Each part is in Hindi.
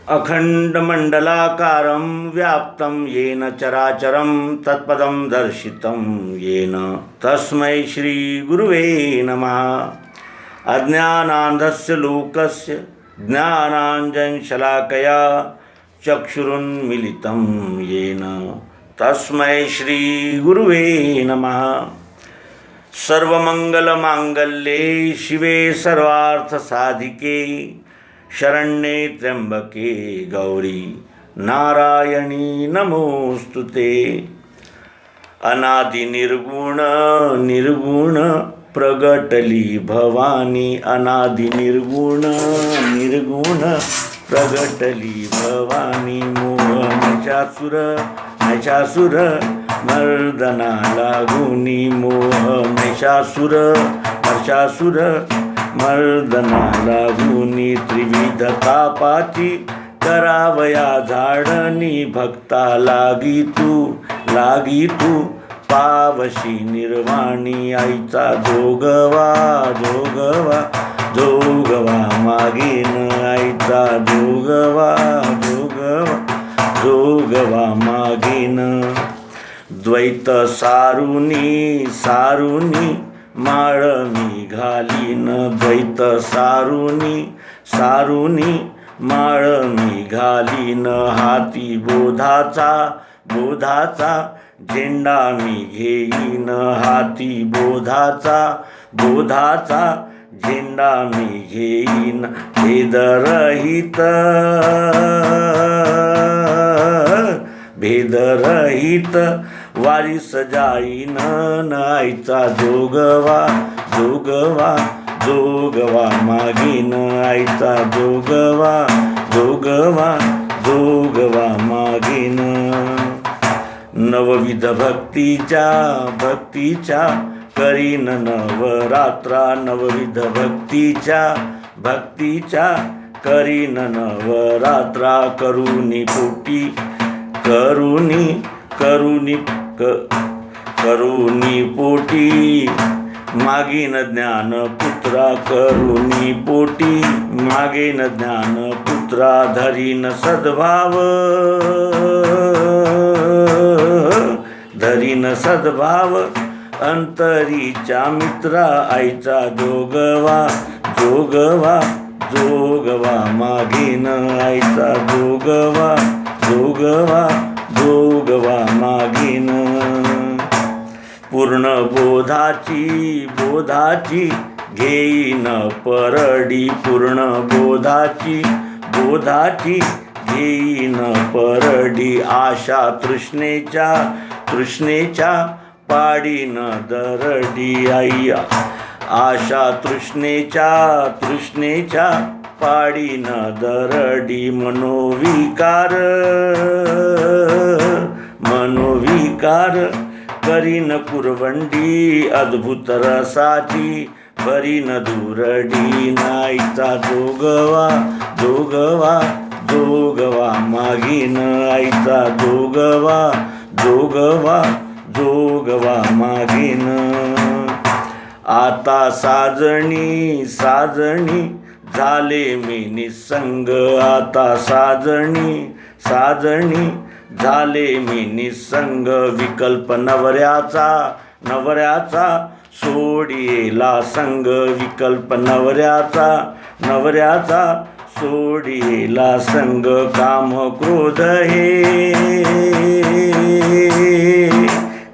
अखंडमंडलाकारं व्याप्तं येन चराचरं तत्पदं दर्शितं येन तस्मै श्रीगुरुवे नमः। अज्ञानान्धस्य लोकस्य ज्ञानाञ्जनशलाकया चक्षुरुन्मीलितं येन तस्मै श्रीगुरुवे नमः। सर्वमंगलमांगल्ये शिवे सर्वार्थसाधिके शरण्ये त्र्यंबके गौरी नारायणी नमोस्तुते। अनादि निर्गुण निर्गुण प्रगटली भवानी, अनादि निर्गुण निर्गुण प्रगटली भवानी। मोहनशासुर नशासुर मर्दना लागुनी, मोहनशासुर नशासुर मर्दना लागुनी। त्रिविध तापाची करावया झाडणी, भक्ता लागी तू पावशी निर्वाणी। आईचा जोगवा जोगवा जोगवा मागेन, आईचा जोगवा जोगवा जोगवा मागेन। द्वैत सारुनी सारुनी माळ मी घालीन, द्वैत सारुनी सारुनी माळ मी घालीन। हाती बोधाचा बोधाचा झेंडा मी घेईन, हाती बोधाचा बोधाचा झेंडा मी घेईन। भेदरहित भेदरहित वारीस जाईन, आईचा जोगवा जोगवा जोगवा मागीन, आईचा जोगवा जोगवा जोगवा मागीन। नवविध भक्तीच्या भक्तीच्या करीन नवरात्रा, नवविध भक्तीच्या भक्तीच्या करीन नवरात्रा। करुणी पोटी करुणी करुणी करुणी पोटी मागीन ज्ञान पुत्रा, करुणी पोटी मागेन ज्ञान पुत्रा। धरीन सद्भाव धरीन सद्भाव अंतरीच्या मित्रा, आईचा जोगवा जोगवा जोगवा मागेन, आईचा जोगवा जोगवा जोगवा मागेन। पूर्ण बोधाची बोधाची घेईन परडी, पूर्ण बोधाची बोधाची घेईन परडी। आशा तृष्णेच्या तृष्णेच्या पाडीन दरडी, आई आशा तृष्णेच्या तृष्णेच्या पाडीन दरडी। मनोविकार मनोविकार करीन कुरवंडी, अद्भुत रसाची भरीन दुरडी। आईचा जोगवा जोगवा जोगवा मागीन, आईचा जोगवा जोगवा जोगवा मागीन। आता साजणी साजणी झाले मी निसंग, आता साजणी साजणी झाले मी निसंग। विकल्प नवऱ्याचा नवऱ्याचा सोडिला संग, विकल्प नवऱ्याचा नवऱ्याचा सोडिला संग। काम क्रोध हे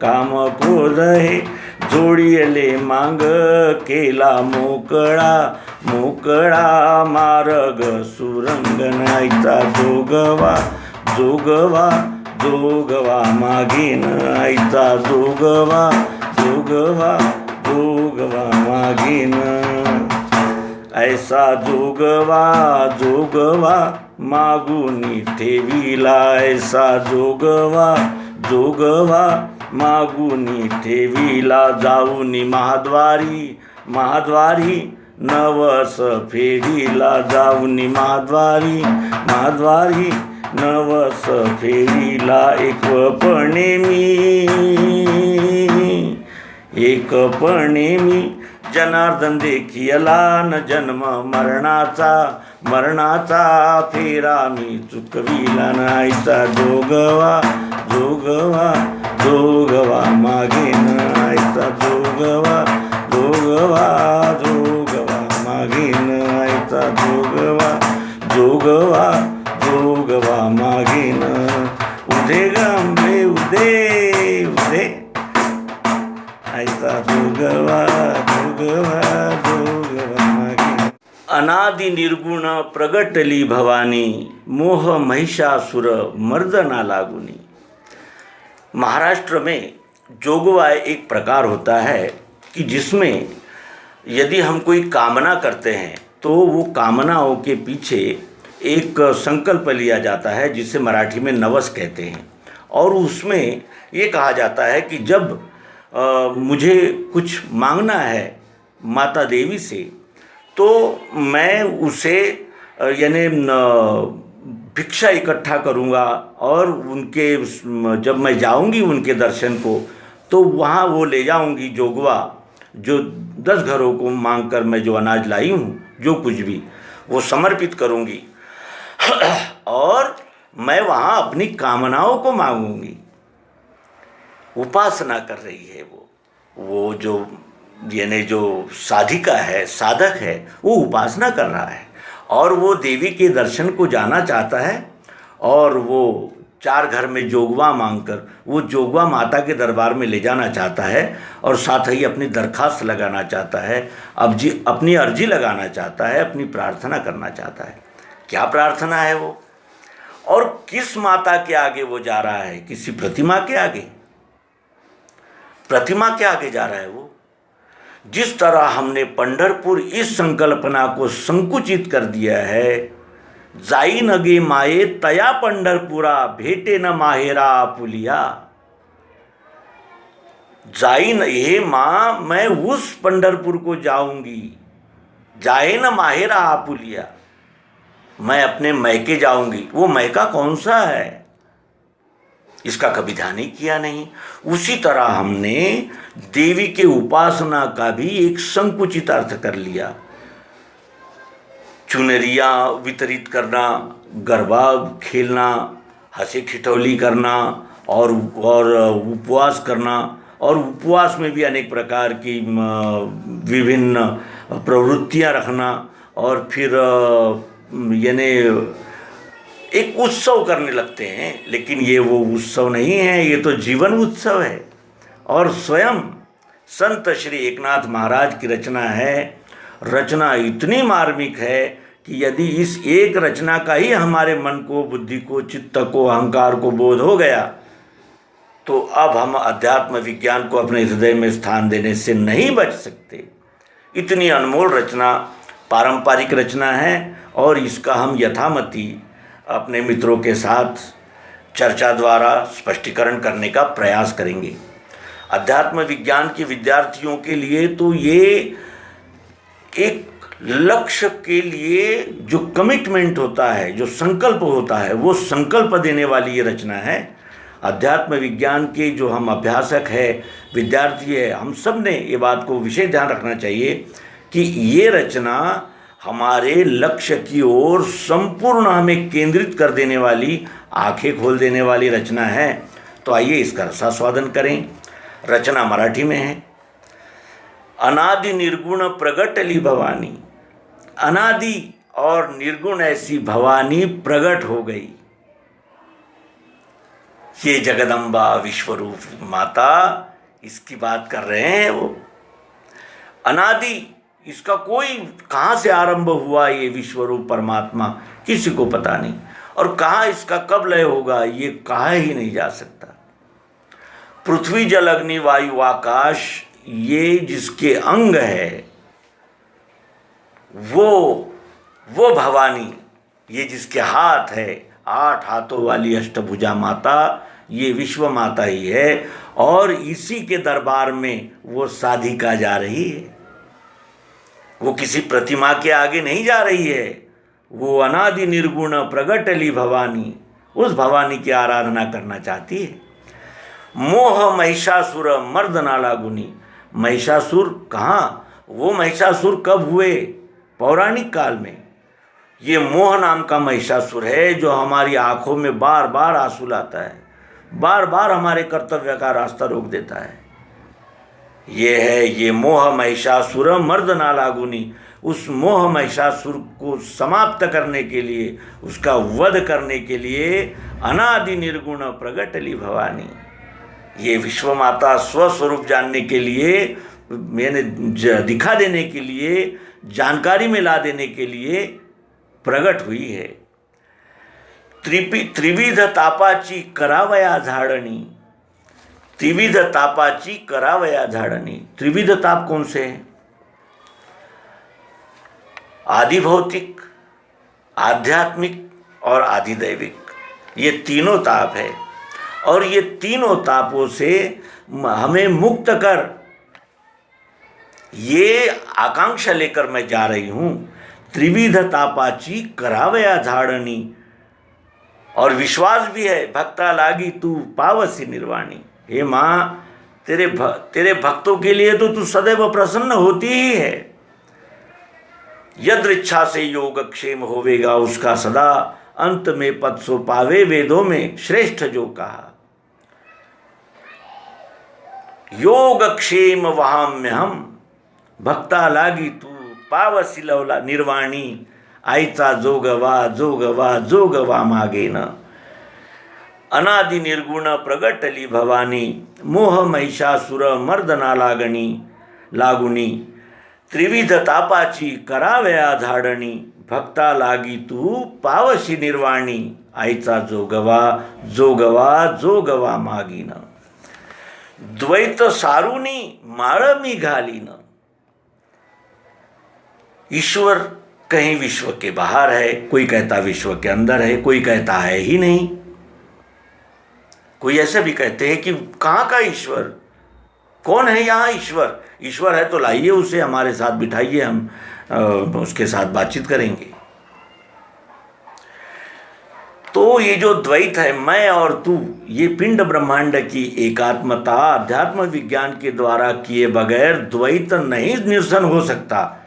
काम क्रोध हे जोडिले मांग, केला मोकळा मोकळा मार्ग सुरंग। आईचा जोगवा जोगवा जोगवा मागेन, आईचा जोगवा जोगवा जोगवा मागेन। ऐसा जोगवा जोगवा मागुनी ठेविला, ऐसा जोगवा जोगवा मागुनी ठेविला। जाऊनी महाद्वारी महाद्वारी नवस फेडीला, जाऊनी महाद्वारी महाद्वारी नवस फेडीला। एकपणे मी जनार्दन देखियला न जन्म मरणाचा फेरा मी चुकविला नाहीचा. जोगवा जोगवा जोगवा मागे नाहीचा. जोगवा जोगवा जोगवा मागे नाहीचा. जोगवा जोगवा जोगवा मागे न. उदे गांबे उदे उदे ऐसा जोगवा जोगवा जोगवा मागे. अनादि निर्गुण प्रगटली भवानी, मोह महिषासुर मर्दना लागुनी. महाराष्ट्र में जोगवा एक प्रकार होता है कि जिसमें यदि हम कोई कामना करते हैं तो वो कामनाओं के पीछे एक संकल्प लिया जाता है जिसे मराठी में नवस कहते हैं. और उसमें ये कहा जाता है कि जब मुझे कुछ मांगना है माता देवी से तो मैं उसे यानी भिक्षा इकट्ठा करूँगा और उनके जब मैं जाऊँगी उनके दर्शन को तो वहाँ वो ले जाऊँगी जोगवा, जो 10 घरों को मांगकर मैं जो अनाज लाई हूँ, जो कुछ भी वो समर्पित करूँगी और मैं वहाँ अपनी कामनाओं को मांगूंगी. उपासना कर रही है वो जो यानी जो साधिका है, साधक है, वो उपासना कर रहा है और वो देवी के दर्शन को जाना चाहता है और वो 4 घर में जोगवा मांगकर वो जोगवा माता के दरबार में ले जाना चाहता है और साथ ही अपनी दरखास्त लगाना चाहता है, अपनी अर्जी लगाना चाहता है, अपनी प्रार्थना करना चाहता है. क्या प्रार्थना है वो और किस माता के आगे वो जा रहा है? किसी प्रतिमा के आगे? प्रतिमा के आगे जा रहा है वो. जिस तरह हमने पंढरपुर इस संकल्पना को संकुचित कर दिया है, जाई नगे माये तया पंढरपुरा, भेटे न माहेरा आपुलिया. जाई न हे माँ, मैं उस पंढरपुर को जाऊंगी. जाए न माहेरा आपुलिया, मैं अपने मैके जाऊंगी. वो मैका कौन सा है इसका कभी ध्यान ही किया नहीं. उसी तरह हमने देवी के उपासना का भी एक संकुचित अर्थ कर लिया. चुनरियाँ वितरित करना, गरबा खेलना, हंसी ठिठौली करना और उपवास करना, और उपवास में भी अनेक प्रकार की विभिन्न प्रवृत्तियाँ रखना और फिर यानी एक उत्सव करने लगते हैं. लेकिन ये वो उत्सव नहीं है, ये तो जीवन उत्सव है. और स्वयं संत श्री एकनाथ महाराज की रचना है. रचना इतनी मार्मिक है कि यदि इस एक रचना का ही हमारे मन को, बुद्धि को, चित्त को, अहंकार को बोध हो गया तो अब हम अध्यात्म विज्ञान को अपने हृदय में स्थान देने से नहीं बच सकते. इतनी अनमोल रचना, पारंपरिक रचना है और इसका हम यथामति अपने मित्रों के साथ चर्चा द्वारा स्पष्टीकरण करने का प्रयास करेंगे. अध्यात्म विज्ञान के विद्यार्थियों के लिए तो ये एक लक्ष्य के लिए जो कमिटमेंट होता है, जो संकल्प होता है, वो संकल्प देने वाली ये रचना है. अध्यात्म विज्ञान के जो हम अभ्यासक है, विद्यार्थी है, हम सब ने ये बात को विशेष ध्यान रखना चाहिए कि ये रचना हमारे लक्ष्य की ओर संपूर्ण हमें केंद्रित कर देने वाली, आंखें खोल देने वाली रचना है. तो आइए इसका रसास्वादन करें. रचना मराठी में है. अनादि निर्गुण प्रगटली भवानी. अनादि और निर्गुण ऐसी भवानी प्रकट हो गई. ये जगदम्बा विश्वरूप माता, इसकी बात कर रहे हैं वो. अनादि, इसका कोई कहाँ से आरंभ हुआ ये विश्वरूप परमात्मा किसी को पता नहीं, और कहाँ इसका कब लय होगा ये कहा ही नहीं जा सकता. पृथ्वी जल अग्नि वायु आकाश, ये जिसके अंग है वो भवानी, ये जिसके हाथ है, 8 हाथों वाली अष्टभुजा माता, ये विश्व माता ही है. और इसी के दरबार में वो साधिका जा रही है. वो किसी प्रतिमा के आगे नहीं जा रही है. वो अनादि निर्गुण प्रगटली भवानी, उस भवानी की आराधना करना चाहती है. मोह महिषासुर मर्दना लागुनी. महिषासुर कहाँ? वो महिषासुर कब हुए? पौराणिक काल में। ये मोह नाम का महिषासुर है जो हमारी आंखों में बार बार आंसू लाता है, बार बार हमारे कर्तव्य का रास्ता रोक देता है। ये है ये मोह महिषासुर मर्दना लागुनी। उस मोह महिषासुर को समाप्त करने के लिए, उसका वध करने के लिए अनादि निर्गुण प्रगटली भवानी। ये विश्व माता स्वस्वरूप जानने के लिए, मैंने दिखा देने के लिए, जानकारी में ला देने के लिए प्रगट हुई है। त्रिविध तापाची करावया झाडणी। त्रिविध तापाची करावया झाडणी। त्रिविध ताप कौन से हैं? आदि भौतिक, आध्यात्मिक और आदिदैविक, ये तीनों ताप है। और ये तीनों तापों से हमें मुक्त कर, ये आकांक्षा लेकर मैं जा रही हूँ। त्रिविध तापाची करावया झाडणी। और विश्वास भी है, भक्ता लागी तू पावसी निर्वाणी। हे माँ, तेरे भक्तों के लिए तो तू सदैव प्रसन्न होती ही है। यदृच्छा से योगक्षेम होवेगा उसका सदा, अंत में पद सो पावे वेदों में श्रेष्ठ जो कहा। योगक्षेम वहाम्य हम, भक्ता लागी तू पावसी लवला निर्वाणी। आईचा जोगवा जोगवा जोगवा मागेन। अनादि निर्गुण प्रगटली भवानी। मोह महिषासुर मर्दना लागुनी। त्रिविध तापाची करावया झाडणी। भक्ता लागी तू पावशी निर्वाणी। आईचा जोगवा जोगवा जोगवा मागीन। द्वैत सारुनी माळ मी घालीन। ईश्वर कहीं विश्व के बाहर है, कोई कहता विश्व के अंदर है, कोई कहता है ही नहीं। कोई ऐसे भी कहते हैं कि कहाँ का ईश्वर, कौन है यहाँ ईश्वर? ईश्वर है तो लाइए उसे हमारे साथ बिठाइए, हम उसके साथ बातचीत करेंगे। तो ये जो द्वैत है, मैं और तू, ये पिंड ब्रह्मांड की एकात्मता अध्यात्म विज्ञान के द्वारा किए बगैर द्वैत नहीं निरसन हो सकता।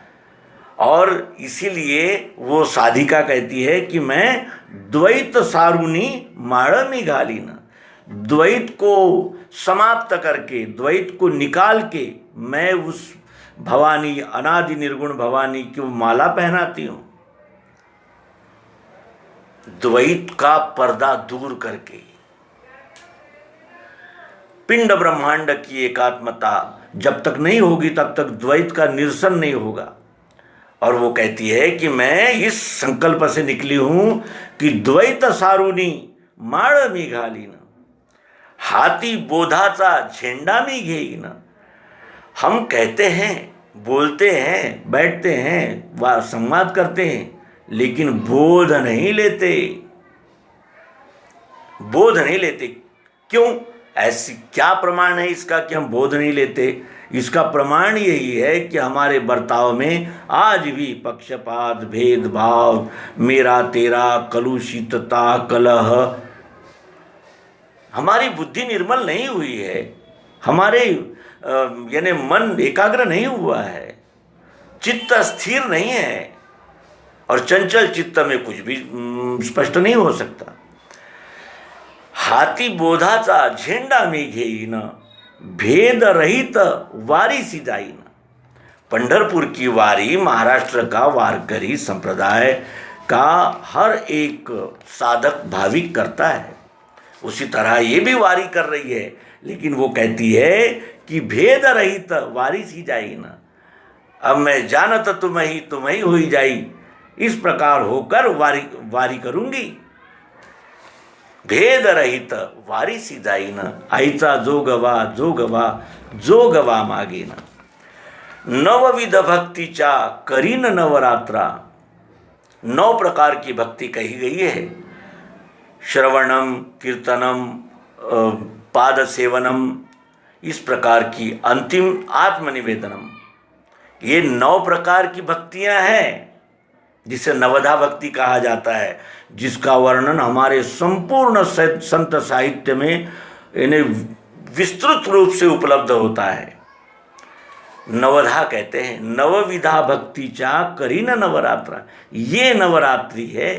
और इसीलिए वो साधिका कहती है कि मैं द्वैत सारुनी माळमी घालीन। द्वैत को समाप्त करके, द्वैत को निकाल के मैं उस भवानी, अनादि निर्गुण भवानी की माला पहनाती हूँ। द्वैत का पर्दा दूर करके पिंड ब्रह्मांड की एकात्मता जब तक नहीं होगी तब तक द्वैत का निरसन नहीं होगा। और वो कहती है कि मैं इस संकल्प से निकली हूं कि द्वैत सारुनी माळ मी घालीन। हाथी बोधाचा झेंडा मी घेईन। हम कहते हैं, बोलते हैं, बैठते हैं, संवाद करते हैं, लेकिन बोध नहीं लेते। बोध नहीं लेते। क्यों? ऐसी क्या प्रमाण है इसका कि हम बोध नहीं लेते? इसका प्रमाण यही है कि हमारे बर्ताव में आज भी पक्षपात, भेदभाव, मेरा तेरा, कलुषितता, कलह, हमारी बुद्धि निर्मल नहीं हुई है। हमारे यानी मन एकाग्र नहीं हुआ है, चित्त स्थिर नहीं है, और चंचल चित्त में कुछ भी स्पष्ट नहीं हो सकता। हाथी बोधाचा झेंडा मी घेईन, भेद रहित वारीसी जाईन। पंढरपुर की वारी महाराष्ट्र का वारकरी संप्रदाय का हर एक साधक भाविक करता है। उसी तरह ये भी वारी कर रही है, लेकिन वो कहती है कि भेद रहित वारीसी जाईन। अब मैं जानत तुम ही हुई जाई, इस प्रकार होकर वारी करूंगी। भेद रहित वारीसी जाईन। आईचा जोगवा जोगवा जोगवा मागेन। नवविध भक्तीच्या करीन नवरात्रा। 9 प्रकार की भक्ति कही गई है। श्रवणम, कीर्तनम, पाद सेवनम, इस प्रकार की अंतिम आत्मनिवेदनम, ये 9 प्रकार की भक्तियां हैं, जिसे नवधा भक्ति कहा जाता है, जिसका वर्णन हमारे संपूर्ण संत साहित्य में इन्हें विस्तृत रूप से उपलब्ध होता है। नवधा कहते हैं, नवविधा भक्ति चा करी न नवरात्रा। ये नवरात्रि है,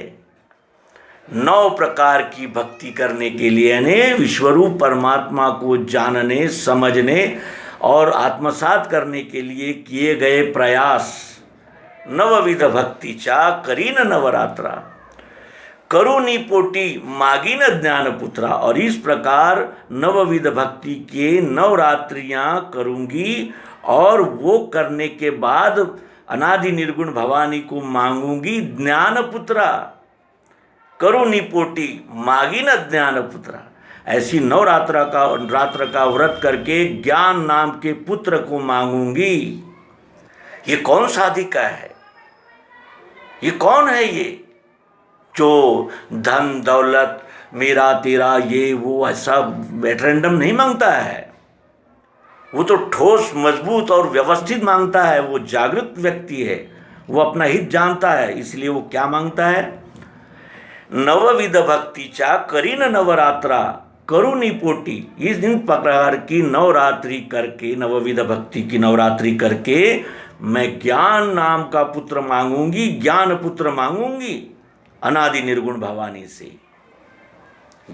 9 प्रकार की भक्ति करने के लिए, यानी विश्वरूप परमात्मा को जानने, समझने और आत्मसात करने के लिए किए गए प्रयास। नवविध भक्ति चा करी न नवरात्रा, करुणी पोटी मागी न ज्ञान पुत्रा। और इस प्रकार नवविध भक्ति के नवरात्रियां करूंगी और वो करने के बाद अनादि निर्गुण भवानी को मांगूंगी ज्ञान पुत्रा। करुणी पोटी मागी न ज्ञान पुत्रा, ऐसी नवरात्र का व्रत करके ज्ञान नाम के पुत्र को मांगूंगी। ये कौन साधिका है? ये कौन है ये जो धन दौलत मेरा तेरा ये वो ऐसा रैंडम नहीं मांगता है? वो तो ठोस मजबूत और व्यवस्थित मांगता है। वो जागृत व्यक्ति है, वो अपना हित जानता है, इसलिए वो क्या मांगता है? नवविध भक्ति चा करी न नवरात्रा करुणी पोटी। इस दिन प्रकार की नवरात्रि करके, नवविध भक्ति की नवरात्रि करके मैं ज्ञान नाम का पुत्र मांगूंगी, ज्ञान पुत्र मांगूंगी अनादि निर्गुण भवानी से।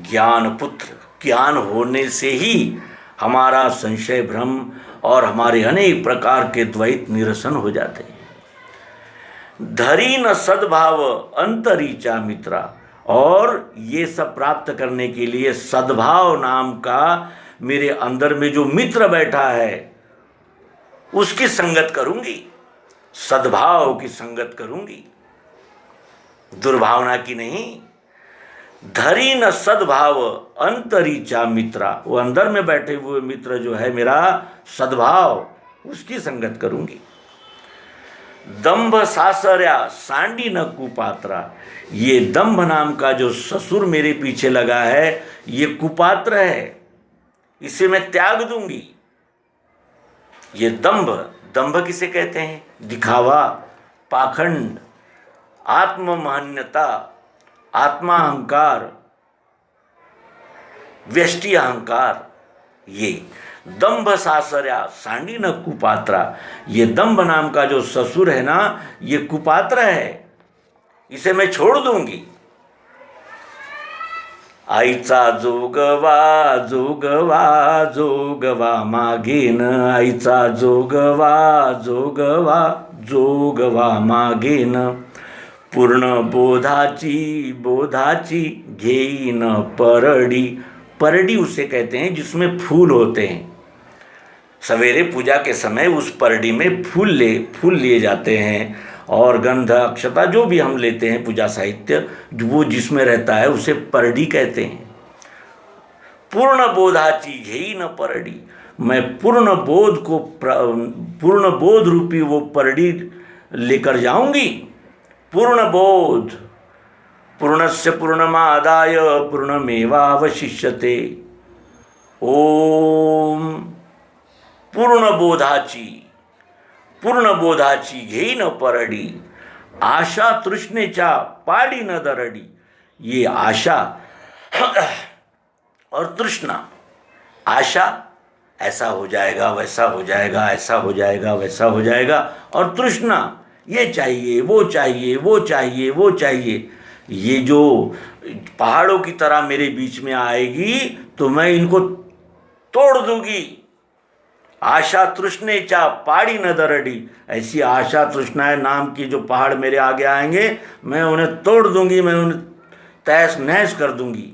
ज्ञान पुत्र, ज्ञान होने से ही हमारा संशय भ्रम और हमारे अनेक प्रकार के द्वैत निरसन हो जाते हैं। धरी न सद्भाव अंतरीचा मित्रा। और ये सब प्राप्त करने के लिए सद्भाव नाम का मेरे अंदर में जो मित्र बैठा है उसकी संगत करूंगी, सद्भाव की संगत करूंगी, दुर्भावना की नहीं। धरी न सद्भाव अंतरीचा मित्रा, वो अंदर में बैठे हुए मित्र जो है मेरा सद्भाव, उसकी संगत करूंगी। दंभ सासर्या सांडी न कुपात्रा। ये दंभ नाम का जो ससुर मेरे पीछे लगा है ये कुपात्र है, इसे मैं त्याग दूंगी। ये दंभ, दंभ किसे कहते हैं? दिखावा, पाखंड, आत्ममान्यता, आत्माहंकार, व्यष्टि अहंकार। ये दंभ सासर्या सांडी न कुपात्रा। ये दंभ नाम का जो ससुर है ना, ये कुपात्र है, इसे मैं छोड़ दूंगी। आईचा जोगवा जोगवा जोगवा मागेन, आईचा जोगवा जोगवा जोगवा मागेन, पूर्ण बोधाची बोधाची घेईन परडी। परडी उसे कहते हैं जिसमें फूल होते हैं। सवेरे पूजा के समय उस परडी में फूल लिए जाते हैं और गंध अक्षता जो भी हम लेते हैं पूजा साहित्य, वो जिसमें रहता है उसे परडी कहते हैं। पूर्ण बोधाची घेई न परडी। मैं पूर्ण बोध रूपी वो परडी लेकर जाऊंगी। पूर्ण बोध, पूर्णस्य पूर्णमादाय पूर्णमेवावशिष्यते। ओम पूर्ण बोधाची घेई न परडी, आशा तृष्णेच्या पाडी न दरडी। ये आशा और तृष्णा, आशा ऐसा हो जाएगा, वैसा हो जाएगा, ऐसा हो जाएगा, वैसा हो जाएगा, और तृष्णा ये चाहिए, वो चाहिए, वो चाहिए, वो चाहिए। ये जो पहाड़ों की तरह मेरे बीच में आएगी तो मैं इनको तोड़ दूंगी। आशा तृष्णेचा पाड़ी न दरडी। ऐसी आशा तृष्णाएं नाम की जो पहाड़ मेरे आगे आएंगे, मैं उन्हें तोड़ दूंगी, मैं उन्हें तहस नहस कर दूंगी।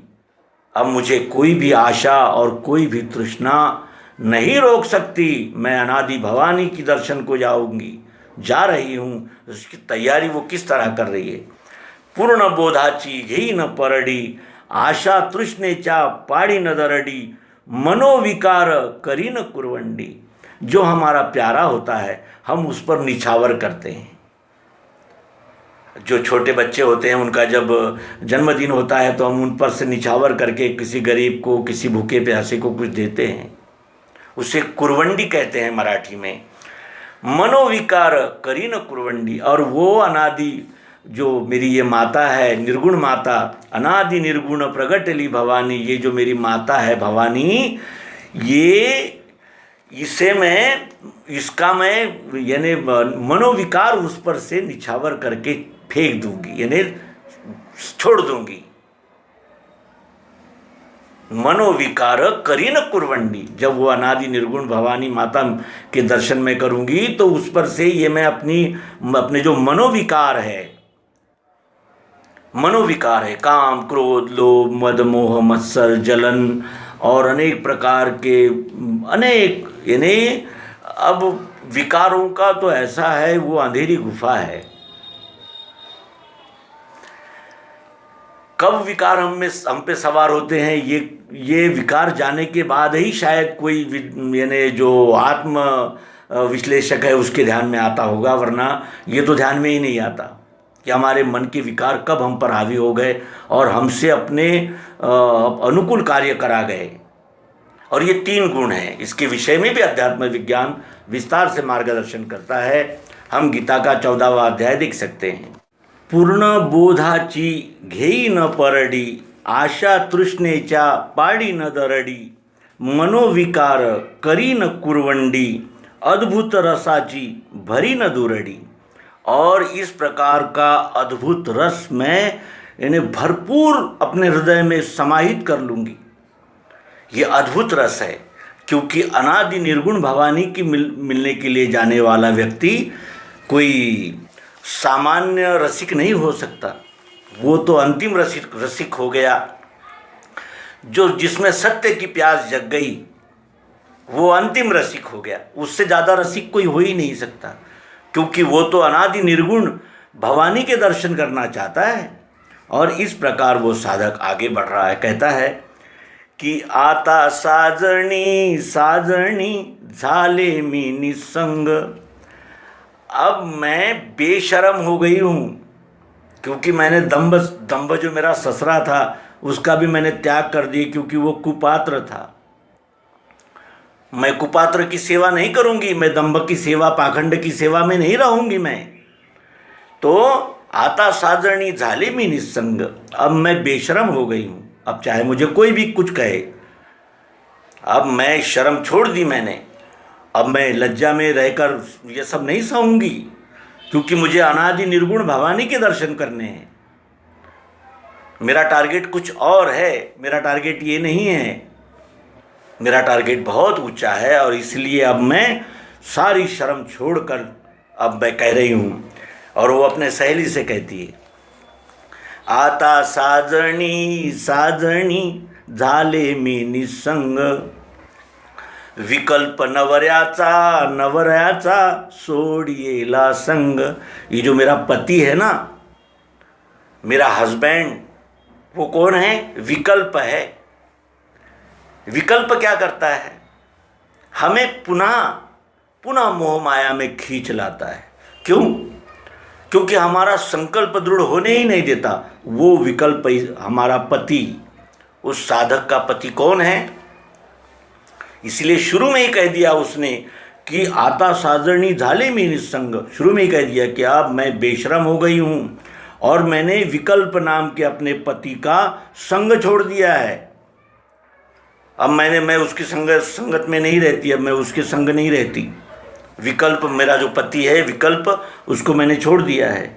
अब मुझे कोई भी आशा और कोई भी तृष्णा नहीं रोक सकती। मैं अनादि भवानी की दर्शन को जा रही हूँ। उसकी तैयारी वो किस तरह कर रही है? पूर्ण बोधाची घेई न परडी, आशा तृष्णेचा पाड़ी न दरडी, मनोविकार करी न कुरवंडी। जो हमारा प्यारा होता है हम उस पर निछावर करते हैं। जो छोटे बच्चे होते हैं उनका जब जन्मदिन होता है तो हम उन पर से निछावर करके किसी गरीब को, किसी भूखे प्यासे को कुछ देते हैं। उसे कुरवंडी कहते हैं मराठी में। मनोविकार करी न कुरवंडी। और वो अनादि जो मेरी ये माता है, निर्गुण माता, अनादि निर्गुण प्रगटली भवानी, ये जो मेरी माता है भवानी, इसे मैं इसका मैं यानी मनोविकार उस पर से निछावर करके फेंक दूंगी, यानी छोड़ दूंगी। मनोविकार करी न कुरवंडी, जब वो अनादि निर्गुण भवानी माता के दर्शन में करूंगी तो उस पर से ये मैं अपने जो मनोविकार है, काम क्रोध लोभ मद मोह मत्सर जलन और अनेक प्रकार के अनेक, यानी अब विकारों का तो ऐसा है, वो अंधेरी गुफा है। कब विकार हम पे सवार होते हैं, ये विकार जाने के बाद ही शायद कोई यानी जो आत्म विश्लेषक है उसके ध्यान में आता होगा, वरना ये तो ध्यान में ही नहीं आता कि हमारे मन के विकार कब हम पर हावी हो गए और हमसे अपने अनुकूल कार्य करा गए। और ये 3 गुण हैं, इसके विषय में भी अध्यात्म विज्ञान विस्तार से मार्गदर्शन करता है। हम गीता का 14वां अध्याय देख सकते हैं। पूर्ण बोधाची घेई न परडी, आशा तृष्णेच्या पाडी न दरडी, मनोविकार करी न कुरवंडी, अद्भुत रसाची भरी न दुरडी। और इस प्रकार का अद्भुत रस मैं इन्हें भरपूर अपने हृदय में समाहित कर लूँगी। ये अद्भुत रस है, क्योंकि अनादि निर्गुण भवानी की मिलने के लिए जाने वाला व्यक्ति कोई सामान्य रसिक नहीं हो सकता। वो तो अंतिम रसिक हो गया, जिसमें सत्य की प्यास जग गई, वो अंतिम रसिक हो गया। उससे ज़्यादा रसिक कोई हो ही नहीं सकता, क्योंकि वो तो अनादि निर्गुण भवानी के दर्शन करना चाहता है। और इस प्रकार वो साधक आगे बढ़ रहा है। कहता है कि आता साजणी साजणी झाले मी निसंग, अब मैं बेशर्म हो गई हूँ, क्योंकि मैंने दंभ जो मेरा ससुरा था उसका भी मैंने त्याग कर दिया, क्योंकि वो कुपात्र था। मैं कुपात्र की सेवा नहीं करूँगी, मैं दंभ की सेवा पाखंड की सेवा में नहीं रहूँगी मैं। तो आता साजणी झाले मी निसंग, अब मैं बेशर्म हो गई हूँ। अब चाहे मुझे कोई भी कुछ कहे, अब मैं शर्म छोड़ दी मैंने। अब मैं लज्जा में रहकर ये सब नहीं सहूँगी, क्योंकि मुझे अनादि निर्गुण भवानी के दर्शन करने हैं। मेरा टारगेट कुछ और है, मेरा टारगेट ये नहीं है। मेरा टारगेट बहुत ऊंचा है, और इसलिए अब मैं सारी शर्म छोड़कर अब मैं कह रही हूँ। और वो अपने सहेली से कहती है, आता साजणी साजणी झाले मी निसंग, विकल्प नवऱ्याचा सोडियेला संग। ये जो मेरा पति है ना, मेरा हस्बैंड, वो कौन है? विकल्प है। विकल्प क्या करता है? हमें पुनः मोह माया में खींच लाता है। क्यों? क्योंकि हमारा संकल्प दृढ़ होने ही नहीं देता। वो विकल्प हमारा पति, उस साधक का पति कौन है? इसलिए शुरू में ही कह दिया उसने कि आता साजणी झाले मी निसंग। शुरू में ही कह दिया कि अब मैं बेशर्म हो गई हूँ और मैंने विकल्प नाम के अपने पति का संग छोड़ दिया है। अब मैं उसकी संगत में नहीं रहती, अब मैं उसके संग नहीं रहती। विकल्प, मेरा जो पति है विकल्प, उसको मैंने छोड़ दिया है।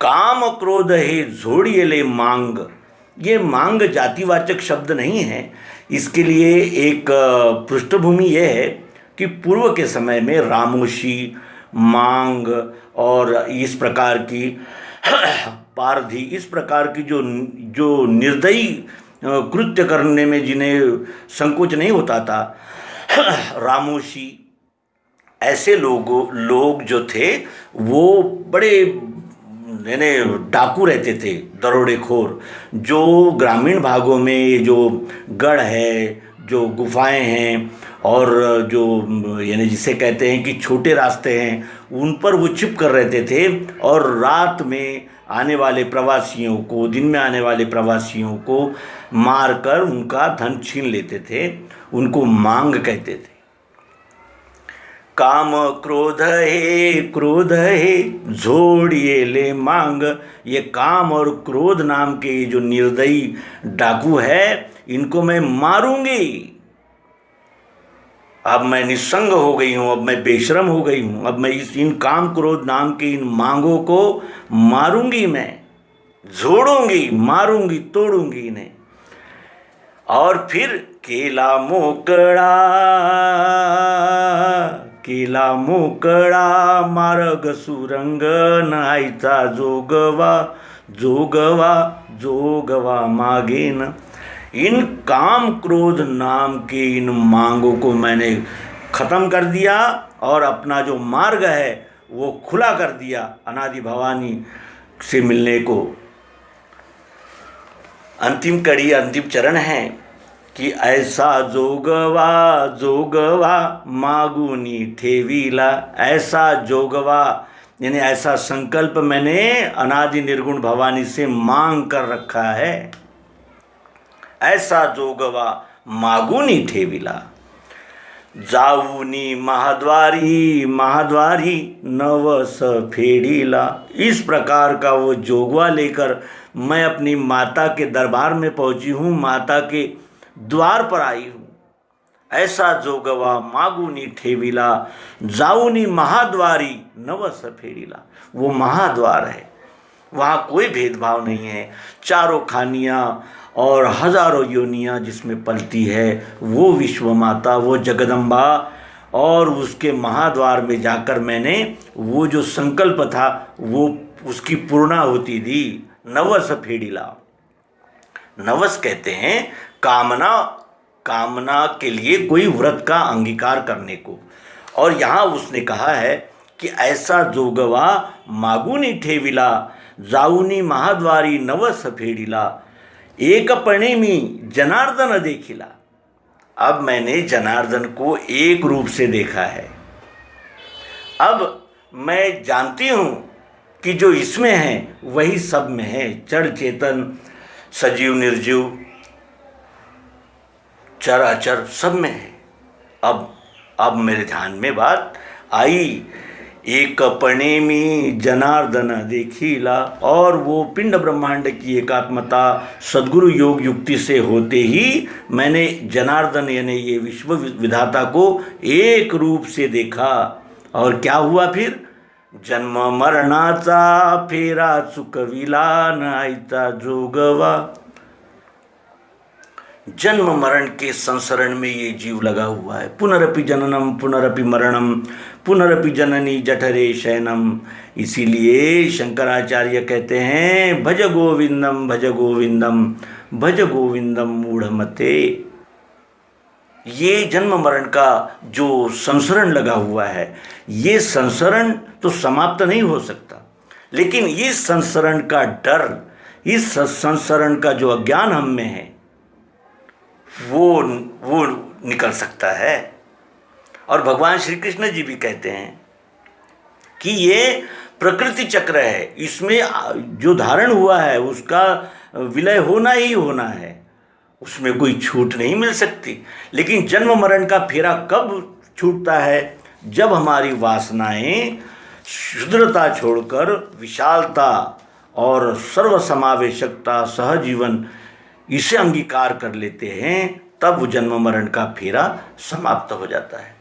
काम क्रोध है झोड़िए ले मांग। ये मांग जातिवाचक शब्द नहीं है। इसके लिए एक पृष्ठभूमि ये है कि पूर्व के समय में रामोशी, मांग और इस प्रकार की पारधी, इस प्रकार की जो निर्दयी कृत्य करने में जिन्हें संकोच नहीं होता था, रामोशी, ऐसे लोग जो थे वो बड़े यानी डाकू रहते थे, दरोडेखोर। जो ग्रामीण भागों में ये जो गढ़ है, जो गुफाएं हैं और जो यानी जिसे कहते हैं कि छोटे रास्ते हैं, उन पर वो छिप कर रहते थे और रात में आने वाले प्रवासियों को, दिन में आने वाले प्रवासियों को मारकर उनका धन छीन लेते थे। उनको मांग कहते थे। काम क्रोध है झोड़िए ले मांग। ये काम और क्रोध नाम के जो निर्दयी डाकू है, इनको मैं मारूंगी। अब मैं निस्संग हो गई हूँ, अब मैं बेशरम हो गई हूँ, अब मैं इन काम क्रोध नाम के इन मांगों को मारूंगी, मैं जोड़ूंगी, मारूंगी, तोड़ूंगी इन्हें। और फिर केला मोकळा, केला मोकळा मार्ग सुरंग नाहीचा जोगवा, जोगवा, जोगवा मागेन। इन काम क्रोध नाम के इन मांगों को मैंने खत्म कर दिया और अपना जो मार्ग है वो खुला कर दिया अनादि भवानी से मिलने को। अंतिम कड़ी, अंतिम चरण है कि ऐसा जोगवा, जोगवा मागुनी ठेवीला। ऐसा जोगवा यानी ऐसा संकल्प मैंने अनादि निर्गुण भवानी से मांग कर रखा है। ऐसा जोगवा मागुनी ठेविला, जाऊनी महाद्वारी, महाद्वारी नवस फेडीला। इस प्रकार का वो जोगवा लेकर मैं अपनी माता के दरबार में पहुंची हूँ, माता के द्वार पर आई हूँ। ऐसा जोगवा मागुनी ठेविला, जाऊनी महाद्वारी नवस फेडीला। वो महाद्वार है, वहाँ कोई भेदभाव नहीं है। चारों खानियाँ और हजारों योनियाँ जिसमें पलती है वो विश्व माता, वो जगदम्बा। और उसके महाद्वार में जाकर मैंने वो जो संकल्प था वो उसकी पूर्णाहुति दी। नवस फेडीला, नवस कहते हैं कामना, कामना के लिए कोई व्रत का अंगीकार करने को। और यहाँ उसने कहा है कि ऐसा जोगवा मागुनी ठेविला, जाऊनी महाद्वारी नवस फेडीला, एकपणे मी जनार्दन देखिला। अब मैंने जनार्दन को एक रूप से देखा है। अब मैं जानती हूँ कि जो इसमें है वही सब में है, जड़ चेतन, सजीव निर्जीव, चर अचर सब में है। अब मेरे ध्यान में बात आई, एकपणे में जनार्दन देखिला। और वो पिंड ब्रह्मांड की एकात्मता सद्गुरु योग युक्ति से होते ही मैंने जनार्दन यानी ये विश्व विधाता को एक रूप से देखा। और क्या हुआ फिर? जन्म मरणाचा फेरा चुकविला नाहीचा जोगवा। जन्म मरण के संसरण में ये जीव लगा हुआ है। पुनरपि जननम पुनरपि मरणम पुनरपि जननी जठरे शयनम। इसीलिए शंकराचार्य कहते हैं भज गोविंदम भज गोविंदम भज गोविंदम मूढ़मते। ये जन्म मरण का जो संसरण लगा हुआ है, ये संसरण तो समाप्त नहीं हो सकता, लेकिन इस संसरण का डर, इस संसरण का जो अज्ञान हम में है वो निकल सकता है। और भगवान श्री कृष्ण जी भी कहते हैं कि ये प्रकृति चक्र है, इसमें जो धारण हुआ है उसका विलय होना ही होना है, उसमें कोई छूट नहीं मिल सकती। लेकिन जन्म मरण का फेरा कब छूटता है? जब हमारी वासनाएं शुद्रता छोड़कर विशालता और सर्वसमावेशकता, सहजीवन इसे अंगीकार कर लेते हैं, तब वो जन्म मरण का फेरा समाप्त हो जाता है।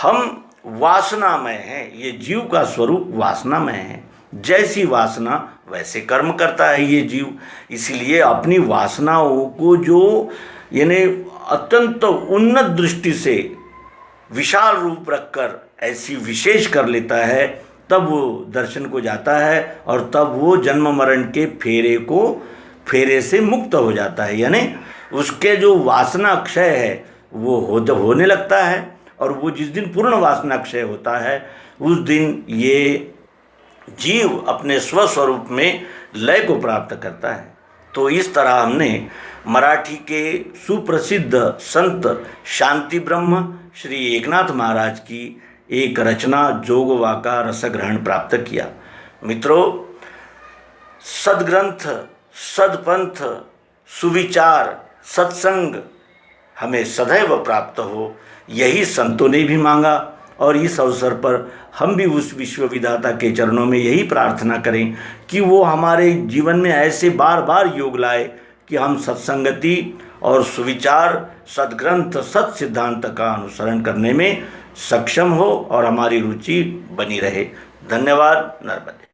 हम वासनामय हैं, ये जीव का स्वरूप वासनामय है। जैसी वासना वैसे कर्म करता है ये जीव। इसलिए अपनी वासनाओं को जो यानी अत्यंत उन्नत दृष्टि से विशाल रूप रखकर ऐसी विशेष कर लेता है, तब वो दर्शन को जाता है और तब वो जन्म मरण के फेरे से मुक्त हो जाता है। यानी उसके जो वासना क्षय है वो होने लगता है। और वो जिस दिन पूर्ण वासना क्षय होता है उस दिन ये जीव अपने स्वस्वरूप में लय को प्राप्त करता है। तो इस तरह हमने मराठी के सुप्रसिद्ध संत शांति ब्रह्म श्री एकनाथ महाराज की एक रचना जोगवा का रसग्रहण प्राप्त किया। मित्रों, सद्ग्रंथ, सदपंथ, सुविचार, सत्संग हमें सदैव प्राप्त हो, यही संतों ने भी मांगा। और इस अवसर पर हम भी उस विश्व विधाता के चरणों में यही प्रार्थना करें कि वो हमारे जीवन में ऐसे बार बार योग लाए कि हम सत्संगति और सुविचार, सद्ग्रंथ, सत् सिद्धांत का अनुसरण करने में सक्षम हो और हमारी रुचि बनी रहे। धन्यवाद। नर्मदे।